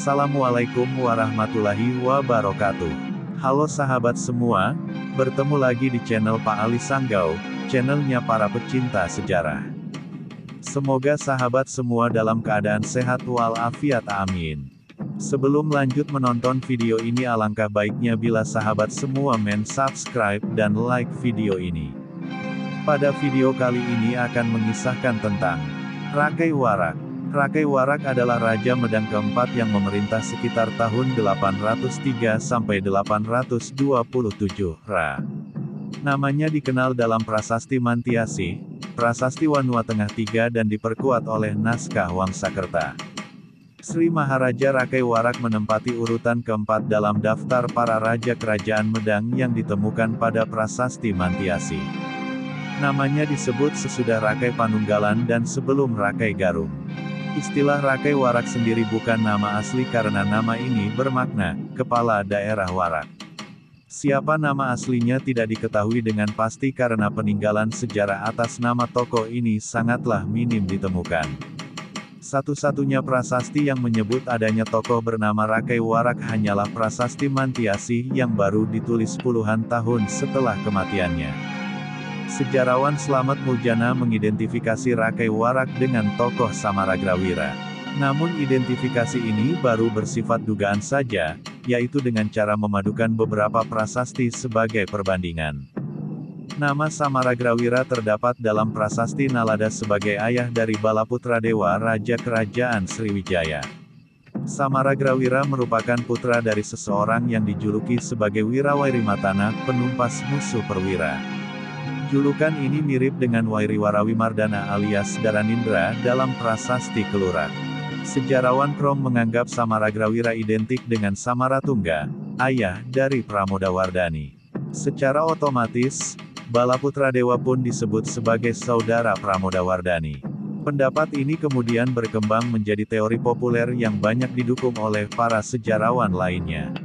Assalamualaikum warahmatullahi wabarakatuh. Halo sahabat semua, bertemu lagi di channel Pak Ali Sanggau, channelnya para pecinta sejarah. Semoga sahabat semua dalam keadaan sehat walafiat, amin. Sebelum lanjut menonton video ini, alangkah baiknya bila sahabat semua subscribe dan like video ini. Pada video kali ini akan mengisahkan tentang Rakai Warak. Rakai Warak adalah Raja Medang keempat yang memerintah sekitar tahun 803 sampai 827 Ra. Namanya dikenal dalam prasasti Mantiasi, prasasti Wanua Tengah III dan diperkuat oleh naskah Wangsakerta. Sri Maharaja Rakai Warak menempati urutan keempat dalam daftar para raja kerajaan Medang yang ditemukan pada prasasti Mantiasi. Namanya disebut sesudah Rakai Panunggalan dan sebelum Rakai Garung. Istilah Rakai Warak sendiri bukan nama asli karena nama ini bermakna kepala daerah Warak. Siapa nama aslinya tidak diketahui dengan pasti karena peninggalan sejarah atas nama tokoh ini sangatlah minim ditemukan. Satu-satunya prasasti yang menyebut adanya tokoh bernama Rakai Warak hanyalah prasasti Mantiasi yang baru ditulis puluhan tahun setelah kematiannya. Sejarawan Slamet Muljana mengidentifikasi Rakai Warak dengan tokoh Samaragrawira. Namun identifikasi ini baru bersifat dugaan saja, yaitu dengan cara memadukan beberapa prasasti sebagai perbandingan. Nama Samaragrawira terdapat dalam prasasti Nalada sebagai ayah dari Balaputradewa Raja Kerajaan Sriwijaya. Samaragrawira merupakan putra dari seseorang yang dijuluki sebagai Wirawairimardana, penumpas musuh perwira. Julukan ini mirip dengan Wairiwarawimardana alias Daranindra dalam prasasti Kelurak. Sejarawan Krom menganggap Samaragrawira identik dengan Samaratungga, ayah dari Pramodawardhani. Secara otomatis, Balaputradewa pun disebut sebagai saudara Pramodawardhani. Pendapat ini kemudian berkembang menjadi teori populer yang banyak didukung oleh para sejarawan lainnya.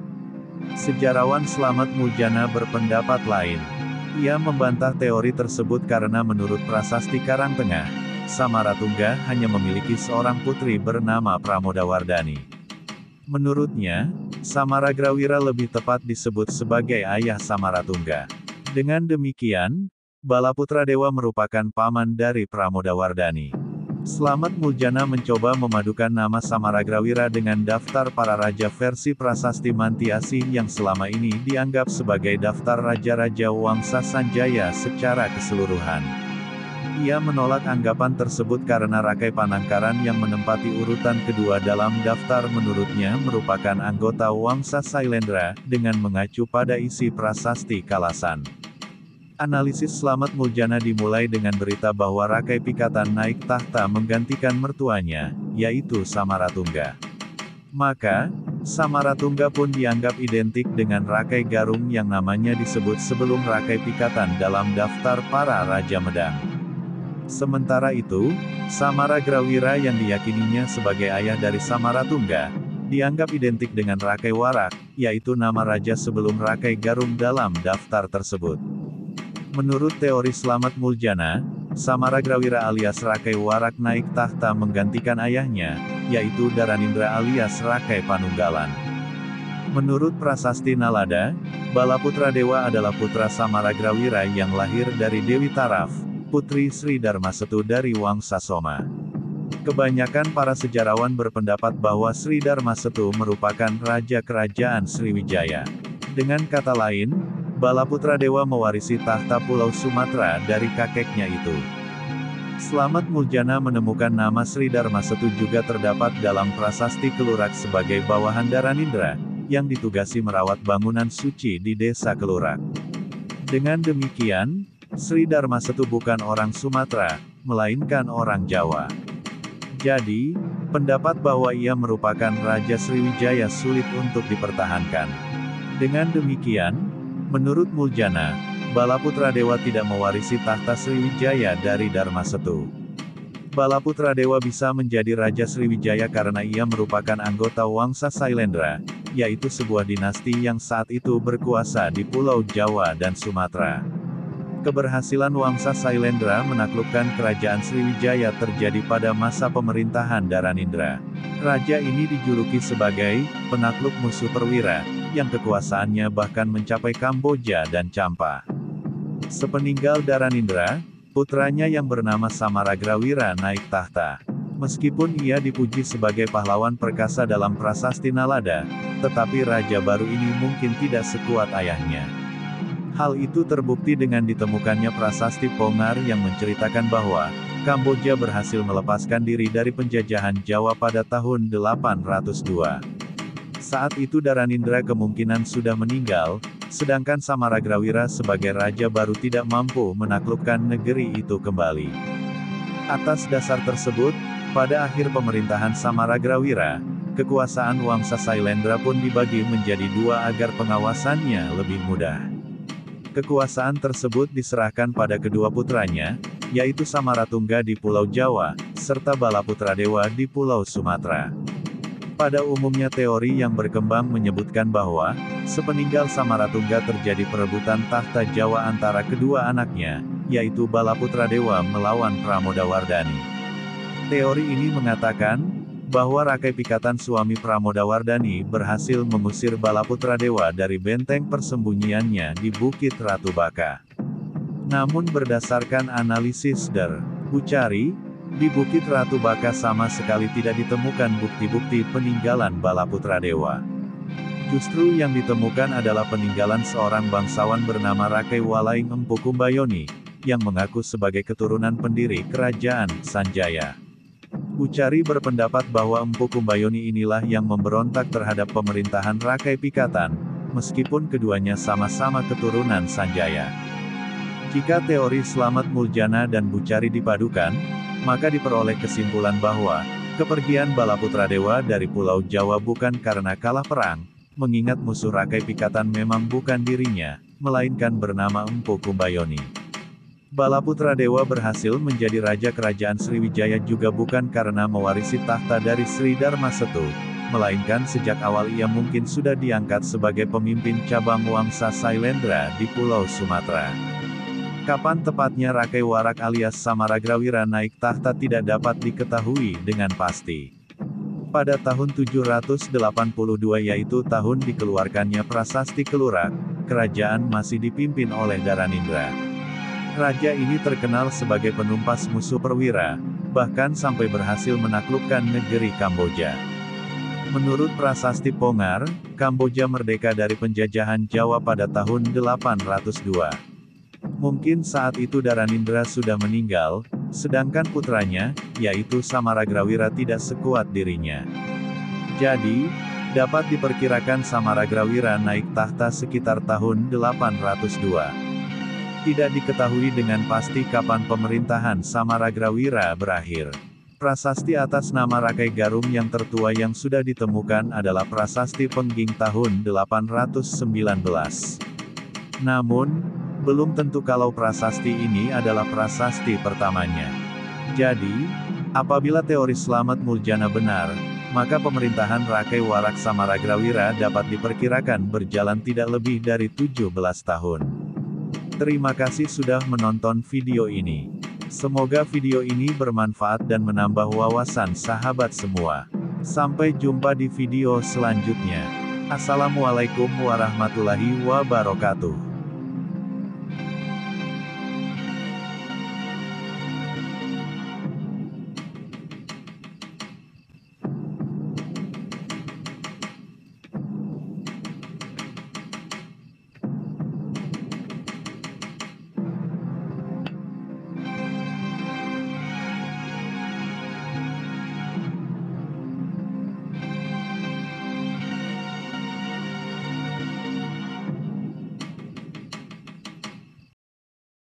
Sejarawan Slamet Muljana berpendapat lain. Ia membantah teori tersebut karena menurut prasasti Karangtengah, Samaratungga hanya memiliki seorang putri bernama Pramodawardhani. Menurutnya, Samaragrawira lebih tepat disebut sebagai ayah Samaratungga. Dengan demikian, Balaputradewa merupakan paman dari Pramodawardhani. Slamet Muljana mencoba memadukan nama Samaragrawira dengan daftar para raja versi prasasti Mantiasi yang selama ini dianggap sebagai daftar raja-raja Wangsa Sanjaya secara keseluruhan. Ia menolak anggapan tersebut karena Rakai Panangkaran yang menempati urutan kedua dalam daftar menurutnya merupakan anggota Wangsa Sailendra, dengan mengacu pada isi prasasti Kalasan. Analisis Slamet Muljana dimulai dengan berita bahwa Rakai Pikatan naik tahta menggantikan mertuanya, yaitu Samaratungga. Maka, Samaratungga pun dianggap identik dengan Rakai Garung yang namanya disebut sebelum Rakai Pikatan dalam daftar para Raja Medang. Sementara itu, Samaragrawira yang diyakininya sebagai ayah dari Samaratungga, dianggap identik dengan Rakai Warak, yaitu nama raja sebelum Rakai Garung dalam daftar tersebut. Menurut teori Slamet Muljana, Samaragrawira alias Rakai Warak naik tahta menggantikan ayahnya, yaitu Daranindra alias Rakai Panunggalan. Menurut prasasti Nalada, Balaputradewa adalah putra Samaragrawira yang lahir dari Dewi Taraf, putri Sri Darmasetu dari Wangsa Soma. Kebanyakan para sejarawan berpendapat bahwa Sri Darmasetu merupakan raja kerajaan Sriwijaya. Dengan kata lain, Balaputradewa mewarisi tahta Pulau Sumatera dari kakeknya itu. Slamet Muljana menemukan nama Sri Darmasetu juga terdapat dalam prasasti Kelurak sebagai bawahan Daranindra, yang ditugasi merawat bangunan suci di desa Kelurak. Dengan demikian, Sri Darmasetu bukan orang Sumatera, melainkan orang Jawa. Jadi, pendapat bahwa ia merupakan Raja Sriwijaya sulit untuk dipertahankan. Dengan demikian, menurut Muljana, Balaputradewa tidak mewarisi tahta Sriwijaya dari Darmasetu. Balaputradewa bisa menjadi Raja Sriwijaya karena ia merupakan anggota Wangsa Sailendra, yaitu sebuah dinasti yang saat itu berkuasa di Pulau Jawa dan Sumatera. Keberhasilan Wangsa Sailendra menaklukkan kerajaan Sriwijaya terjadi pada masa pemerintahan Dharanindra. Raja ini dijuluki sebagai penakluk musuh perwira, yang kekuasaannya bahkan mencapai Kamboja dan Champa. Sepeninggal Dharanindra, putranya yang bernama Samaragrawira naik tahta. Meskipun ia dipuji sebagai pahlawan perkasa dalam prasasti Nalada, tetapi raja baru ini mungkin tidak sekuat ayahnya. Hal itu terbukti dengan ditemukannya prasasti Pongar yang menceritakan bahwa Kamboja berhasil melepaskan diri dari penjajahan Jawa pada tahun 802. Saat itu Dharanindra kemungkinan sudah meninggal, sedangkan Samaragrawira sebagai raja baru tidak mampu menaklukkan negeri itu kembali. Atas dasar tersebut, pada akhir pemerintahan Samaragrawira, kekuasaan Wangsa Sailendra pun dibagi menjadi dua agar pengawasannya lebih mudah. Kekuasaan tersebut diserahkan pada kedua putranya, yaitu Samaratungga di Pulau Jawa, serta Balaputradewa di Pulau Sumatera. Pada umumnya teori yang berkembang menyebutkan bahwa, sepeninggal Samaratungga terjadi perebutan tahta Jawa antara kedua anaknya, yaitu Balaputradewa melawan Pramodawardhani. Teori ini mengatakan, bahwa Rakai Pikatan suami Pramodawardhani berhasil mengusir Balaputradewa dari benteng persembunyiannya di Bukit Ratu Baka. Namun berdasarkan analisis Der. Bucari, di Bukit Ratu Baka sama sekali tidak ditemukan bukti-bukti peninggalan Balaputradewa. Justru yang ditemukan adalah peninggalan seorang bangsawan bernama Rakai Walaing Empu Kumbayoni, yang mengaku sebagai keturunan pendiri kerajaan Sanjaya. Bucari berpendapat bahwa Empu Kumbayoni inilah yang memberontak terhadap pemerintahan Rakai Pikatan, meskipun keduanya sama-sama keturunan Sanjaya. Jika teori Slamet Muljana dan Bucari dipadukan, maka diperoleh kesimpulan bahwa, kepergian Balaputradewa dari Pulau Jawa bukan karena kalah perang, mengingat musuh Rakai Pikatan memang bukan dirinya, melainkan bernama Empu Kumbayoni. Balaputradewa berhasil menjadi raja kerajaan Sriwijaya juga bukan karena mewarisi tahta dari Sri Darmasetu, melainkan sejak awal ia mungkin sudah diangkat sebagai pemimpin cabang Wangsa Sailendra di Pulau Sumatera. Kapan tepatnya Rakai Warak alias Samaragrawira naik tahta tidak dapat diketahui dengan pasti. Pada tahun 782 yaitu tahun dikeluarkannya Prasasti Kelurak, kerajaan masih dipimpin oleh Dharanindra. Raja ini terkenal sebagai penumpas musuh perwira, bahkan sampai berhasil menaklukkan negeri Kamboja. Menurut Prasasti Pongar, Kamboja merdeka dari penjajahan Jawa pada tahun 802. Mungkin saat itu Dharanindra sudah meninggal, sedangkan putranya, yaitu Samaragrawira tidak sekuat dirinya. Jadi, dapat diperkirakan Samaragrawira naik tahta sekitar tahun 802. Tidak diketahui dengan pasti kapan pemerintahan Samaragrawira berakhir. Prasasti atas nama Rakai Garum yang tertua yang sudah ditemukan adalah Prasasti Pengging tahun 819. Namun, belum tentu kalau prasasti ini adalah prasasti pertamanya. Jadi, apabila teori Slamet Muljana benar, maka pemerintahan Rakai Warak Samaragrawira dapat diperkirakan berjalan tidak lebih dari 17 tahun. Terima kasih sudah menonton video ini. Semoga video ini bermanfaat dan menambah wawasan sahabat semua. Sampai jumpa di video selanjutnya. Assalamualaikum warahmatullahi wabarakatuh.